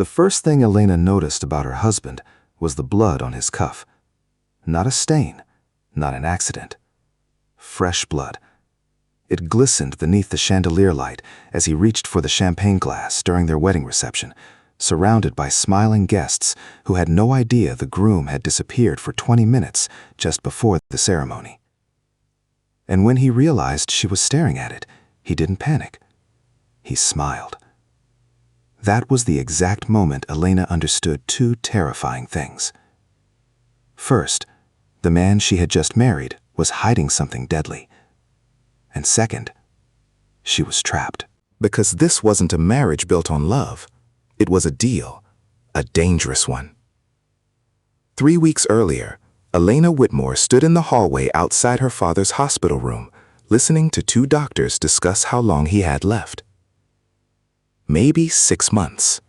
The first thing Elena noticed about her husband was the blood on his cuff. Not a stain, not an accident. Fresh blood. It glistened beneath the chandelier light as he reached for the champagne glass during their wedding reception, surrounded by smiling guests who had no idea the groom had disappeared for 20 minutes just before the ceremony. And when he realized she was staring at it, he didn't panic. He smiled. That was the exact moment Elena understood two terrifying things. First, the man she had just married was hiding something deadly. And second, she was trapped. Because this wasn't a marriage built on love. It was a deal, a dangerous one. 3 weeks earlier, Elena Whitmore stood in the hallway outside her father's hospital room, listening to two doctors discuss how long he had left. Maybe 6 months.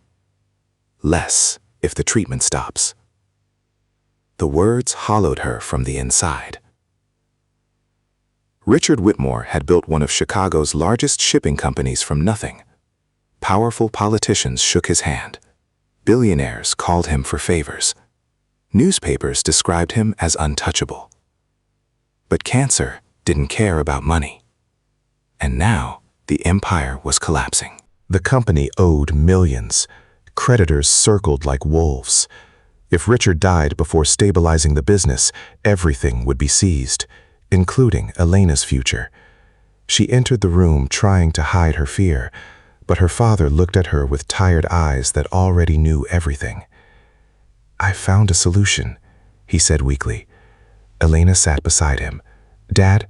Less if the treatment stops. The words hollowed her from the inside. Richard Whitmore had built one of Chicago's largest shipping companies from nothing. Powerful politicians shook his hand. Billionaires called him for favors. Newspapers described him as untouchable. But cancer didn't care about money. And now the empire was collapsing. The company owed millions. Creditors circled like wolves. If Richard died before stabilizing the business, everything would be seized, including Elena's future. She entered the room trying to hide her fear, but her father looked at her with tired eyes that already knew everything. "I found a solution," he said weakly. Elena sat beside him. "Dad,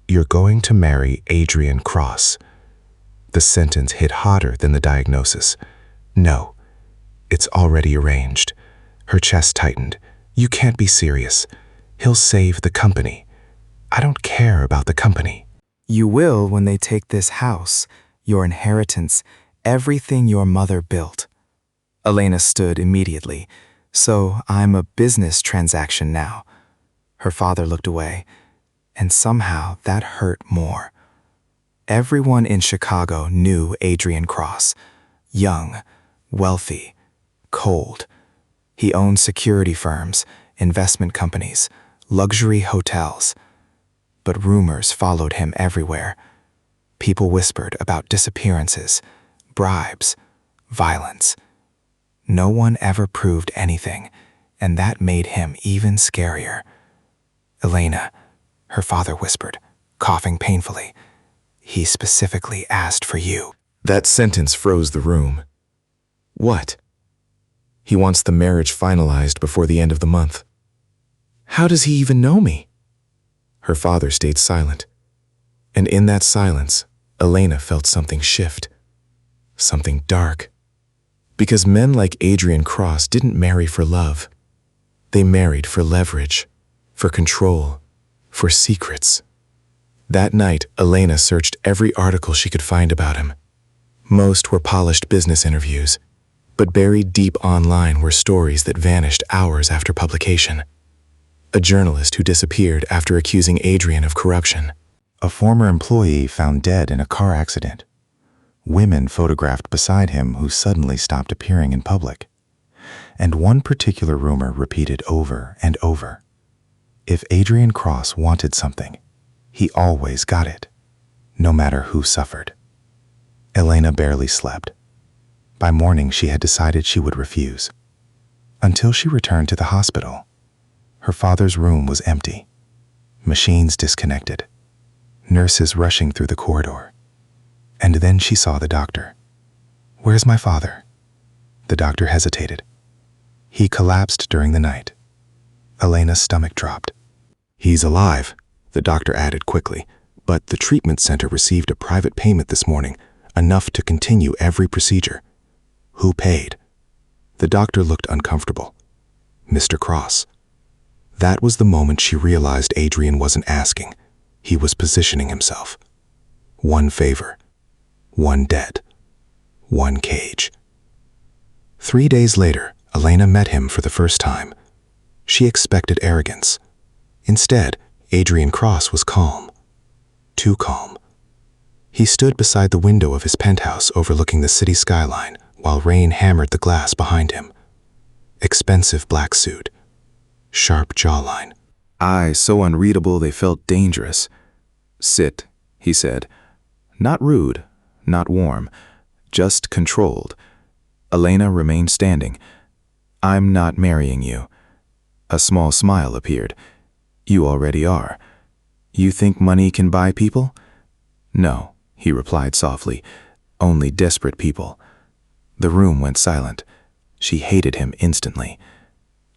you're going to marry Adrian Cross." The sentence hit hotter than the diagnosis. "No, it's already arranged." Her chest tightened. "You can't be serious. He'll save the company." "I don't care about the company." "You will when they take this house, your inheritance, everything your mother built." Elena stood immediately. "So I'm a business transaction now." Her father looked away, and somehow that hurt more. Everyone in Chicago knew Adrian Cross. Young, wealthy, cold. He owned security firms, investment companies, luxury hotels. But rumors followed him everywhere. People whispered about disappearances, bribes, violence. No one ever proved anything, and that made him even scarier. "Elena," her father whispered, coughing painfully. "He specifically asked for you." That sentence froze the room. What? He wants the marriage finalized before the end of the month. How does he even know me? Her father stayed silent. And in that silence, Elena felt something shift. Something dark. Because men like Adrian Cross didn't marry for love. They married for leverage, for control, for secrets. That night, Elena searched every article she could find about him. Most were polished business interviews, but buried deep online were stories that vanished hours after publication. A journalist who disappeared after accusing Adrian of corruption. A former employee found dead in a car accident. Women photographed beside him who suddenly stopped appearing in public. And one particular rumor repeated over and over. If Adrian Cross wanted something, he always got it, no matter who suffered. Elena barely slept. By morning, she had decided she would refuse. Until she returned to the hospital. Her father's room was empty. Machines disconnected. Nurses rushing through the corridor. And then she saw the doctor. "Where's my father?" The doctor hesitated. "He collapsed during the night." Elena's stomach dropped. "He's alive," the doctor added quickly, "but the treatment center received a private payment this morning, enough to continue every procedure." "Who paid?" The doctor looked uncomfortable. "Mr. Cross." That was the moment she realized Adrian wasn't asking. He was positioning himself. One favor. One debt. One cage. 3 days later, Elena met him for the first time. She expected arrogance. Instead, Adrian Cross was calm. Too calm. He stood beside the window of his penthouse overlooking the city skyline, while rain hammered the glass behind him. Expensive black suit, sharp jawline. Eyes so unreadable they felt dangerous. "Sit," he said. Not rude, not warm, just controlled. Elena remained standing. "I'm not marrying you." A small smile appeared. "You already are. You think money can buy people?" "No," he replied softly. "Only desperate people." The room went silent. She hated him instantly.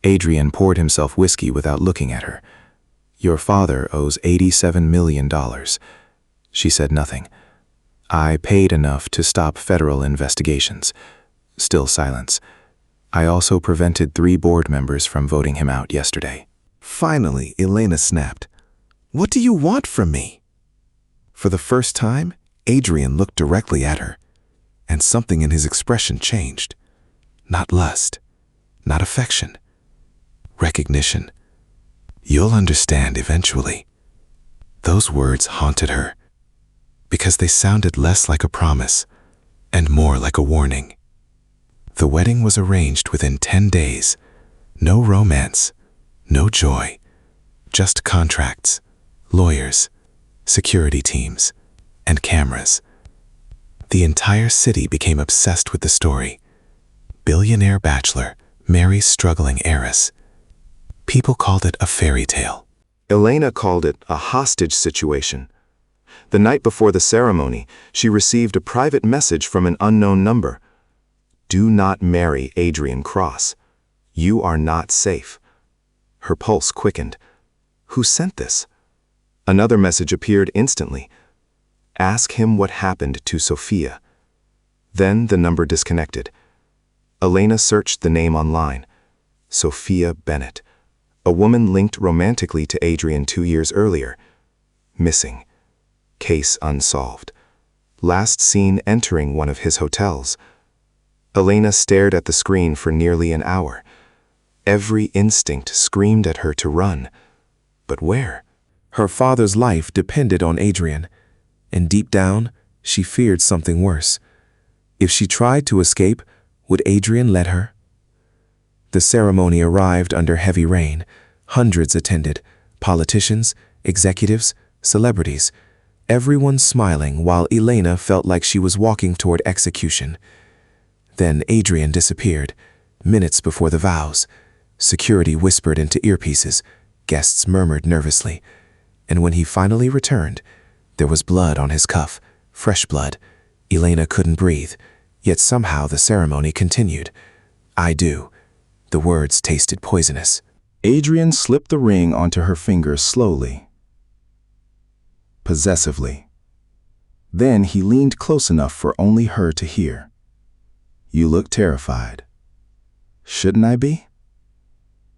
Adrian poured himself whiskey without looking at her. "Your father owes $87 million. She said nothing. "I paid enough to stop federal investigations." Still silence. "I also prevented 3 board members from voting him out yesterday." Finally, Elena snapped. "What do you want from me?" For the first time, Adrian looked directly at her, and something in his expression changed. Not lust, not affection, recognition. "You'll understand eventually." Those words haunted her, because they sounded less like a promise and more like a warning. The wedding was arranged within 10 days. No romance, no joy, just contracts, lawyers, security teams, and cameras. The entire city became obsessed with the story. Billionaire bachelor marries struggling heiress. People called it a fairy tale. Elena called it a hostage situation. The night before the ceremony, she received a private message from an unknown number. "Do not marry Adrian Cross. You are not safe." Her pulse quickened. Who sent this? Another message appeared instantly. "Ask him what happened to Sophia." Then the number disconnected. Elena searched the name online. Sophia Bennett, a woman linked romantically to Adrian 2 years earlier. Missing. Case unsolved. Last seen entering one of his hotels. Elena stared at the screen for nearly an hour. Every instinct screamed at her to run. But where? Her father's life depended on Adrian, and deep down, she feared something worse. If she tried to escape, would Adrian let her? The ceremony arrived under heavy rain. Hundreds attended, politicians, executives, celebrities, everyone smiling while Elena felt like she was walking toward execution. Then Adrian disappeared, minutes before the vows. Security whispered into earpieces, guests murmured nervously, and when he finally returned, there was blood on his cuff, fresh blood. Elena couldn't breathe, yet somehow the ceremony continued. "I do." The words tasted poisonous. Adrian slipped the ring onto her finger slowly, possessively. Then he leaned close enough for only her to hear. "You look terrified. Shouldn't I be?"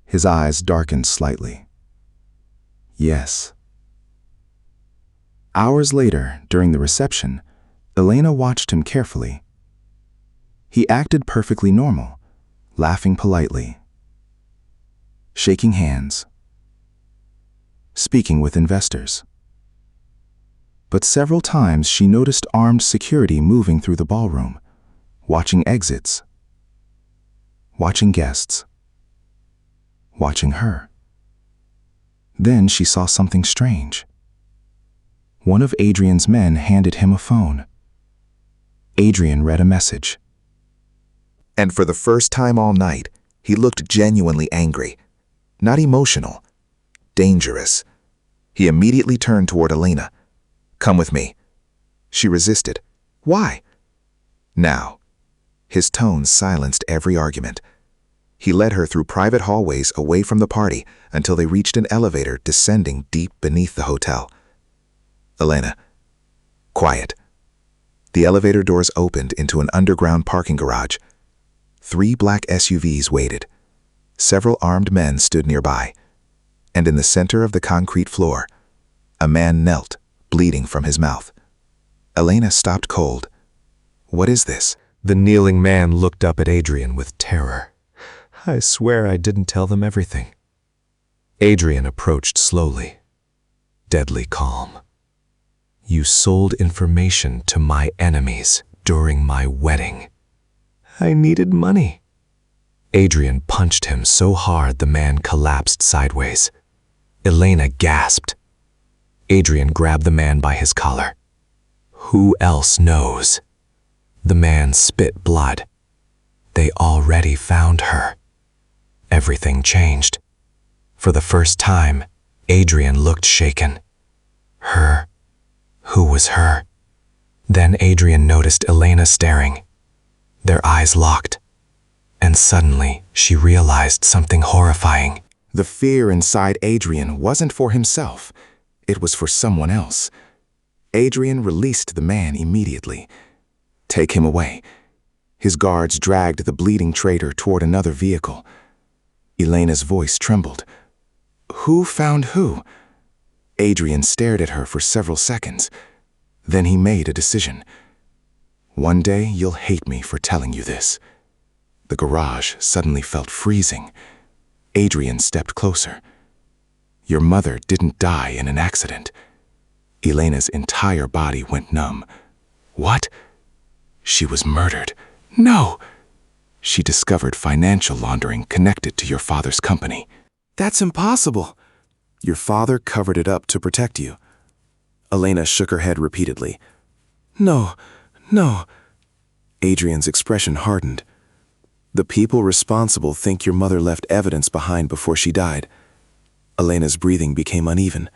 His eyes darkened slightly. "Yes." Hours later, during the reception, Elena watched him carefully. He acted perfectly normal, laughing politely, shaking hands, speaking with investors. But several times she noticed armed security moving through the ballroom, watching exits, watching guests, watching her. Then she saw something strange. One of Adrian's men handed him a phone. Adrian read a message. And for the first time all night, he looked genuinely angry. Not emotional. Dangerous. He immediately turned toward Elena. "Come with me." She resisted. "Why?" "Now." His tone silenced every argument. He led her through private hallways away from the party until they reached an elevator descending deep beneath the hotel. "Elena. Quiet." The elevator doors opened into an underground parking garage. 3 black SUVs waited. Several armed men stood nearby. And in the center of the concrete floor, a man knelt, bleeding from his mouth. Elena stopped cold. "What is this?" The kneeling man looked up at Adrian with terror. "I swear I didn't tell them everything." Adrian approached slowly, deadly calm. "You sold information to my enemies during my wedding. I needed money. Adrian punched him so hard the man collapsed sideways. Elena gasped. Adrian grabbed the man by his collar. Who else knows? The man spit blood. They already found her. Everything changed. For the first time, Adrian looked shaken. Her? Who was her? Then Adrian noticed Elena staring. Their eyes locked. And suddenly, she realized something horrifying. The fear inside Adrian wasn't for himself. It was for someone else. Adrian released the man immediately. Take him away. His guards dragged the bleeding traitor toward another vehicle. Elena's voice trembled. Who found who? Adrian stared at her for several seconds. Then he made a decision. One day you'll hate me for telling you this. The garage suddenly felt freezing. Adrian stepped closer. Your mother didn't die in an accident. Elena's entire body went numb. What? She was murdered. No! She discovered financial laundering connected to your father's company. That's impossible. Your father covered it up to protect you. Elena shook her head repeatedly. No, no. Adrian's expression hardened. The people responsible think your mother left evidence behind before she died. Elena's breathing became uneven.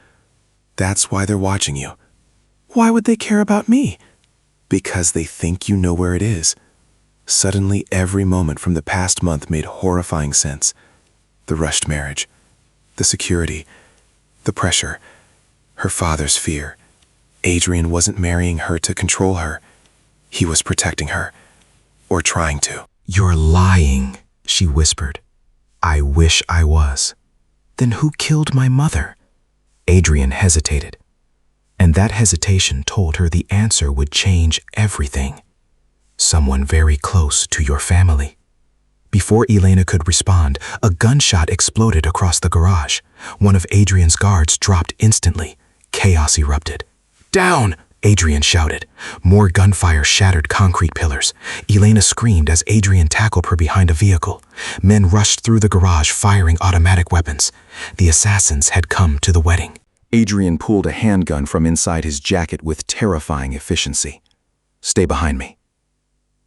That's why they're watching you. Why would they care about me? Because they think you know where it is. Suddenly, every moment from the past month made horrifying sense. The rushed marriage, the security, the pressure, her father's fear. Adrian wasn't marrying her to control her. He was protecting her, or trying to. You're lying, she whispered. I wish I was. Then who killed my mother? Adrian hesitated. And that hesitation told her the answer would change everything. Someone very close to your family. Before Elena could respond, a gunshot exploded across the garage. One of Adrian's guards dropped instantly. Chaos erupted. Down! Adrian shouted. More gunfire shattered concrete pillars. Elena screamed as Adrian tackled her behind a vehicle. Men rushed through the garage firing automatic weapons. The assassins had come to the wedding. Adrian pulled a handgun from inside his jacket with terrifying efficiency. Stay behind me.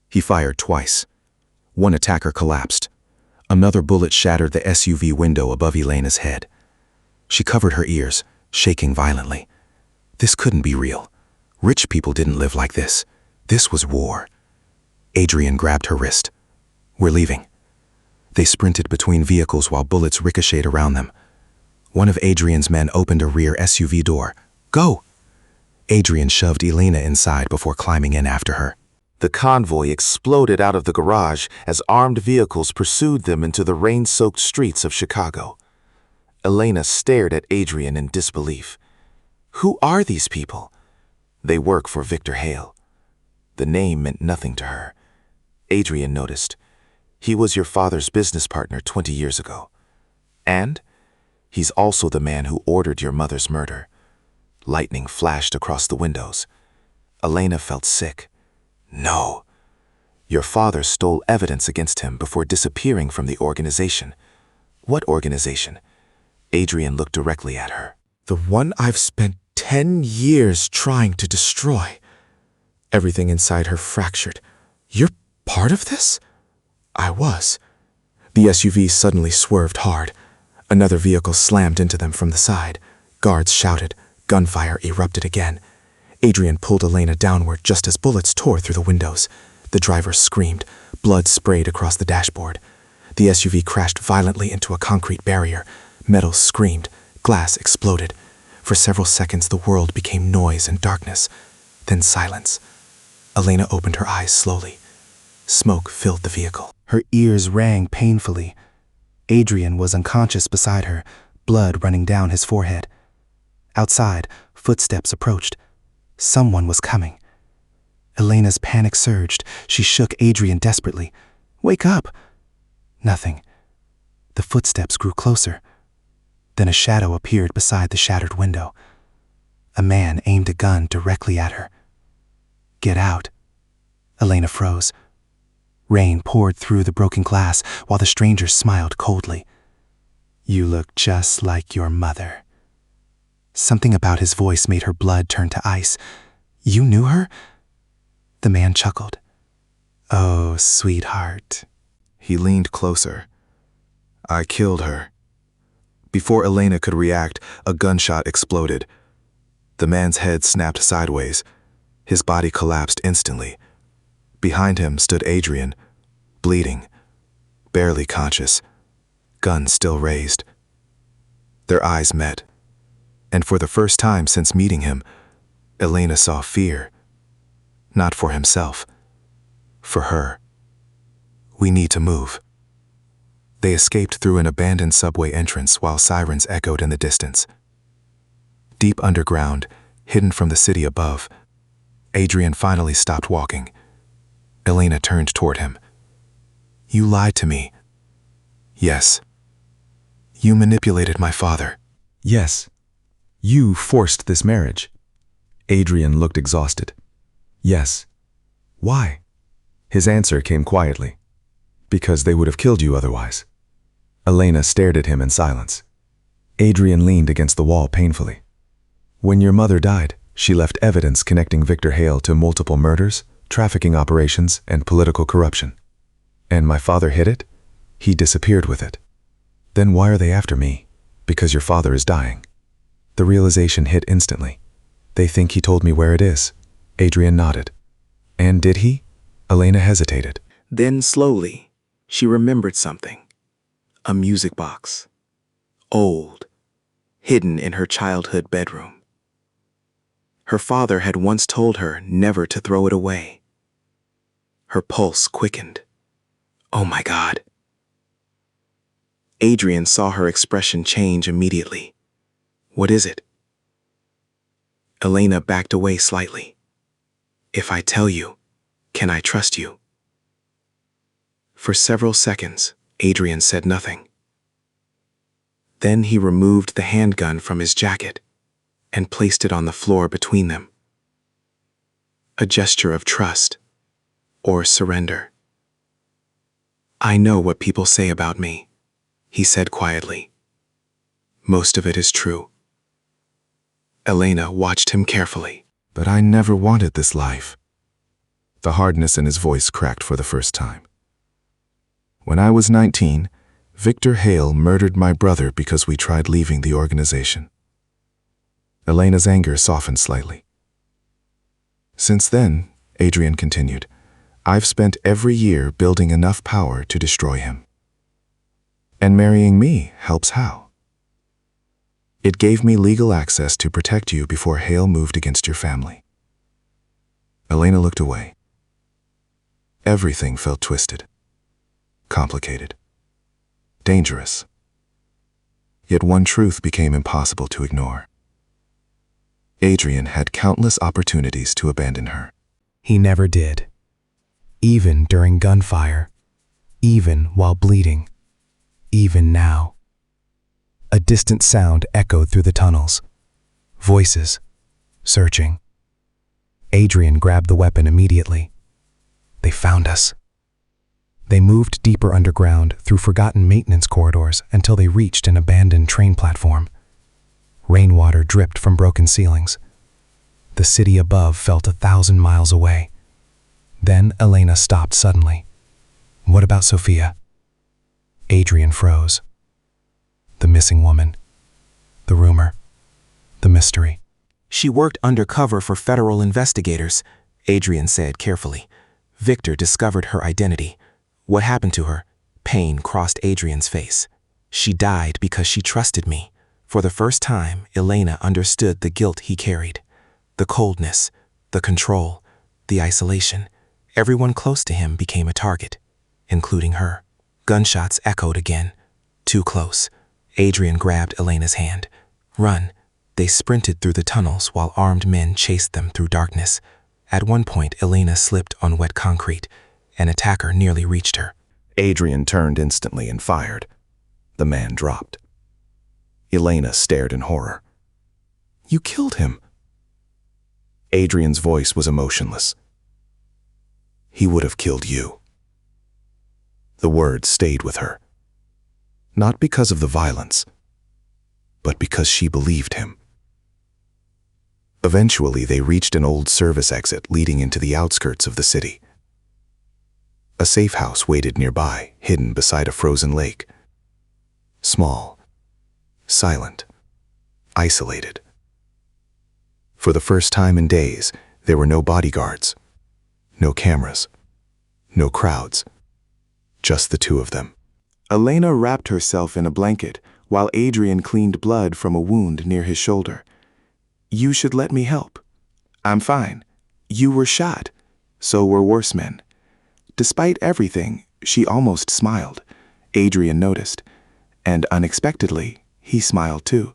He fired twice. One attacker collapsed. Another bullet shattered the SUV window above Elena's head. She covered her ears, shaking violently. This couldn't be real. Rich people didn't live like this. This was war. Adrian grabbed her wrist. We're leaving. They sprinted between vehicles while bullets ricocheted around them. One of Adrian's men opened a rear SUV door. Go! Adrian shoved Elena inside before climbing in after her. The convoy exploded out of the garage as armed vehicles pursued them into the rain-soaked streets of Chicago. Elena stared at Adrian in disbelief. Who are these people? They work for Victor Hale. The name meant nothing to her. Adrian noticed. He was your father's business partner 20 years ago. And he's also the man who ordered your mother's murder. Lightning flashed across the windows. Elena felt sick. No. Your father stole evidence against him before disappearing from the organization. What organization? Adrian looked directly at her. The one I've spent 10 years trying to destroy. Everything inside her fractured. You're part of this? I was. The SUV suddenly swerved hard. Another vehicle slammed into them from the side. Guards shouted. Gunfire erupted again. Adrian pulled Elena downward just as bullets tore through the windows. The driver screamed. Blood sprayed across the dashboard. The SUV crashed violently into a concrete barrier. Metal screamed. Glass exploded. For several seconds, the world became noise and darkness. Then silence. Elena opened her eyes slowly. Smoke filled the vehicle. Her ears rang painfully. Adrian was unconscious beside her, blood running down his forehead. Outside, footsteps approached. Someone was coming. Elena's panic surged. She shook Adrian desperately. Wake up! Nothing. The footsteps grew closer. Then a shadow appeared beside the shattered window. A man aimed a gun directly at her. Get out. Elena froze. Rain poured through the broken glass while the stranger smiled coldly. "You look just like your mother." Something about his voice made her blood turn to ice. "You knew her?" The man chuckled. "Oh, sweetheart." He leaned closer. "I killed her." Before Elena could react, a gunshot exploded. The man's head snapped sideways. His body collapsed instantly. Behind him stood Adrian, bleeding, barely conscious, gun still raised. Their eyes met, and for the first time since meeting him, Elena saw fear. Not for himself, for her. "We need to move." They escaped through an abandoned subway entrance while sirens echoed in the distance. Deep underground, hidden from the city above, Adrian finally stopped walking. Elena turned toward him. "You lied to me." "Yes." "You manipulated my father." Yes. You forced this marriage. Adrian looked exhausted. Yes. Why? His answer came quietly. Because they would have killed you otherwise. Elena stared at him in silence. Adrian leaned against the wall painfully. When your mother died, she left evidence connecting Victor Hale to multiple murders, trafficking operations, and political corruption. And my father hid it? He disappeared with it. Then why are they after me? Because your father is dying. The realization hit instantly. They think he told me where it is. Adrian nodded. And did he? Elena hesitated. Then slowly, she remembered something. A music box. Old. Hidden in her childhood bedroom. Her father had once told her never to throw it away. Her pulse quickened. Oh my God. Adrian saw her expression change immediately. What is it? Elena backed away slightly. If I tell you, can I trust you? For several seconds, Adrian said nothing. Then he removed the handgun from his jacket and placed it on the floor between them. A gesture of trust or surrender. I know what people say about me, he said quietly. Most of it is true. Elena watched him carefully. "But I never wanted this life." The hardness in his voice cracked for the first time. "When I was 19, Victor Hale murdered my brother because we tried leaving the organization." Elena's anger softened slightly. "Since then," Adrian continued, "I've spent every year building enough power to destroy him. And marrying me helps how? It gave me legal access to protect you before Hale moved against your family." Elena looked away. Everything felt twisted, complicated, dangerous. Yet one truth became impossible to ignore. Adrian had countless opportunities to abandon her. He never did. Even during gunfire. Even while bleeding. Even now. A distant sound echoed through the tunnels. Voices. Searching. Adrian grabbed the weapon immediately. They found us. They moved deeper underground through forgotten maintenance corridors until they reached an abandoned train platform. Rainwater dripped from broken ceilings. The city above felt 1,000 miles away. Then Elena stopped suddenly. What about Sophia? Adrian froze. The missing woman. The rumor. The mystery. She worked undercover for federal investigators, Adrian said carefully. Victor discovered her identity. What happened to her? Pain crossed Adrian's face. She died because she trusted me. For the first time, Elena understood the guilt he carried. The coldness, the control, the isolation. Everyone close to him became a target, including her. Gunshots echoed again. Too close. Adrian grabbed Elena's hand. Run. They sprinted through the tunnels while armed men chased them through darkness. At one point, Elena slipped on wet concrete. An attacker nearly reached her. Adrian turned instantly and fired. The man dropped. Elena stared in horror. "You killed him." Adrian's voice was emotionless. "He would have killed you." The word stayed with her. Not because of the violence, but because she believed him. Eventually, they reached an old service exit leading into the outskirts of the city. A safe house waited nearby, hidden beside a frozen lake. Small, silent, isolated. For the first time in days, there were no bodyguards, no cameras, no crowds, just the two of them. Elena wrapped herself in a blanket while Adrian cleaned blood from a wound near his shoulder. "You should let me help. I'm fine. You were shot. So were worse men." Despite everything, she almost smiled. Adrian noticed. And unexpectedly, he smiled too.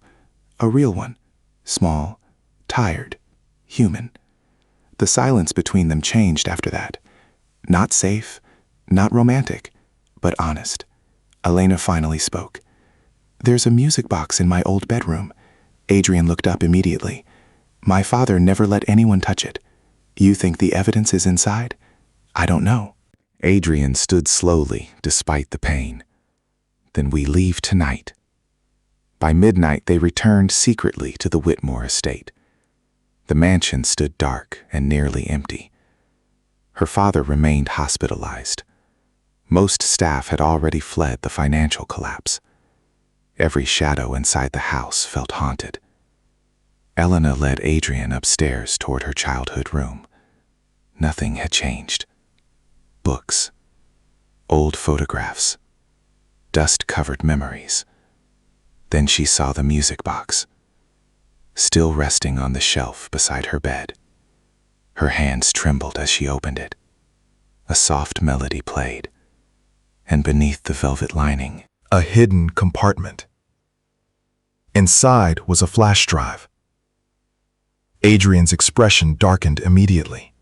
A real one. Small, tired, human. The silence between them changed after that. Not safe, not romantic, but honest. Elena finally spoke. "There's a music box in my old bedroom." Adrian looked up immediately. "My father never let anyone touch it. You think the evidence is inside? I don't know." Adrian stood slowly, despite the pain. "Then we leave tonight." By midnight, they returned secretly to the Whitmore estate. The mansion stood dark and nearly empty. Her father remained hospitalized. Most staff had already fled the financial collapse. Every shadow inside the house felt haunted. Elena led Adrian upstairs toward her childhood room. Nothing had changed. Books, old photographs, dust-covered memories. Then she saw the music box, still resting on the shelf beside her bed. Her hands trembled as she opened it. A soft melody played, and beneath the velvet lining, A hidden compartment. Inside was a flash drive. Adrian's expression darkened immediately.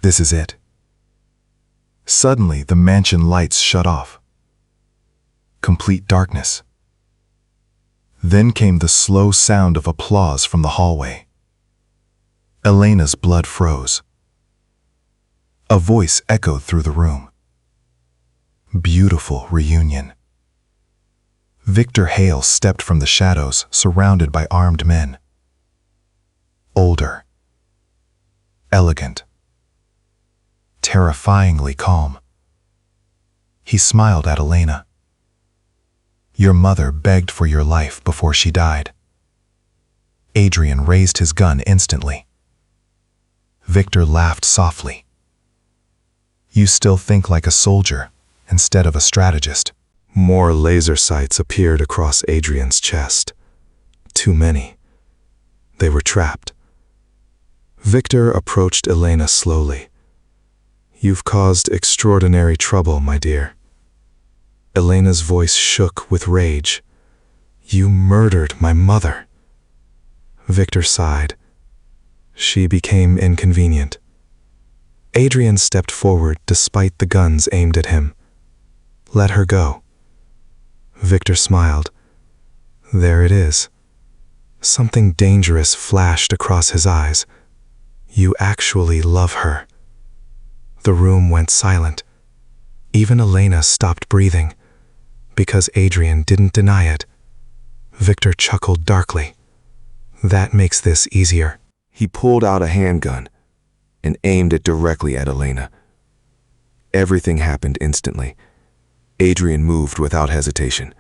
This is it. Suddenly, the mansion lights shut off. Complete darkness. Then came the slow sound of applause from the hallway. Elena's blood froze. A voice echoed through the room. Beautiful reunion. Victor Hale stepped from the shadows, surrounded by armed men. Older. Elegant. Terrifyingly calm. He smiled at Elena. "Your mother begged for your life before she died." Adrian raised his gun instantly. Victor laughed softly. "You still think like a soldier instead of a strategist." More laser sights appeared across Adrian's chest. Too many. They were trapped. Victor approached Elena slowly. "You've caused extraordinary trouble, my dear." Elena's voice shook with rage. "You murdered my mother." Victor sighed. She became inconvenient. Adrian stepped forward despite the guns aimed at him. "Let her go." Victor smiled. "There it is." Something dangerous flashed across his eyes. "You actually love her." The room went silent. Even Elena stopped breathing, because Adrian didn't deny it. Victor chuckled darkly. "That makes this easier." He pulled out a handgun and aimed it directly at Elena. Everything happened instantly. Adrian moved without hesitation.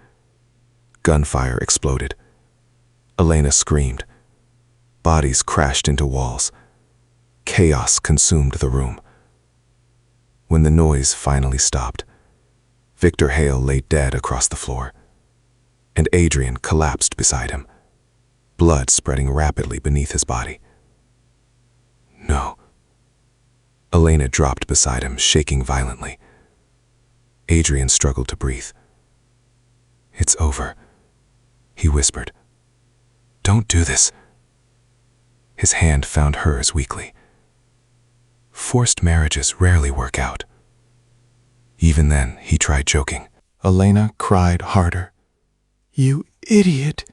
Gunfire exploded. Elena screamed. Bodies crashed into walls. Chaos consumed the room. When the noise finally stopped, Victor Hale lay dead across the floor, and Adrian collapsed beside him, blood spreading rapidly beneath his body. "No." Elena dropped beside him, shaking violently. Adrian struggled to breathe. "It's over," he whispered. "Don't do this." His hand found hers weakly. Forced marriages rarely work out. Even then, he tried joking. Elena cried harder. "You idiot."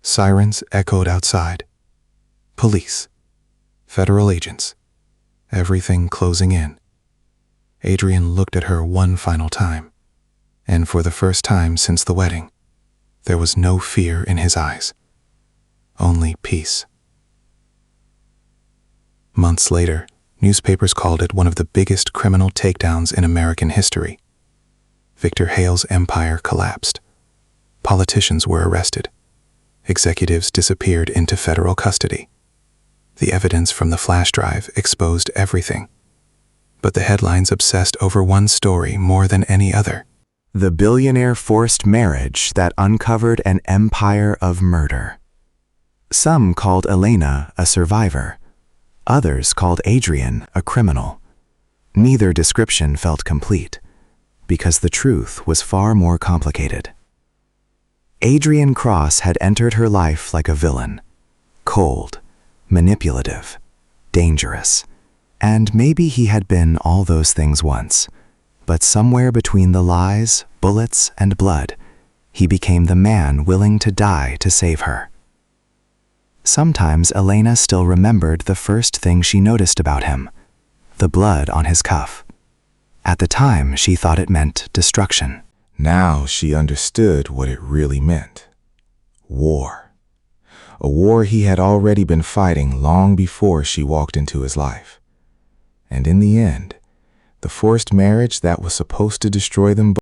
Sirens echoed outside. Police. Federal agents. Everything closing in. Adrian looked at her one final time, and for the first time since the wedding, there was no fear in his eyes, only peace. Months later, newspapers called it one of the biggest criminal takedowns in American history. Victor Hale's empire collapsed. Politicians were arrested. Executives disappeared into federal custody. The evidence from the flash drive exposed everything. But the headlines obsessed over one story more than any other. The billionaire forced marriage that uncovered an empire of murder. Some called Elena a survivor. Others called Adrian a criminal. Neither description felt complete, because the truth was far more complicated. Adrian Cross had entered her life like a villain, cold, manipulative, dangerous, and maybe he had been all those things once. But somewhere between the lies, bullets, and blood, he became the man willing to die to save her. Sometimes Elena still remembered the first thing she noticed about him, the blood on his cuff. At the time, she thought it meant destruction. Now she understood what it really meant. War. A war he had already been fighting long before she walked into his life. And in the end, the forced marriage that was supposed to destroy them both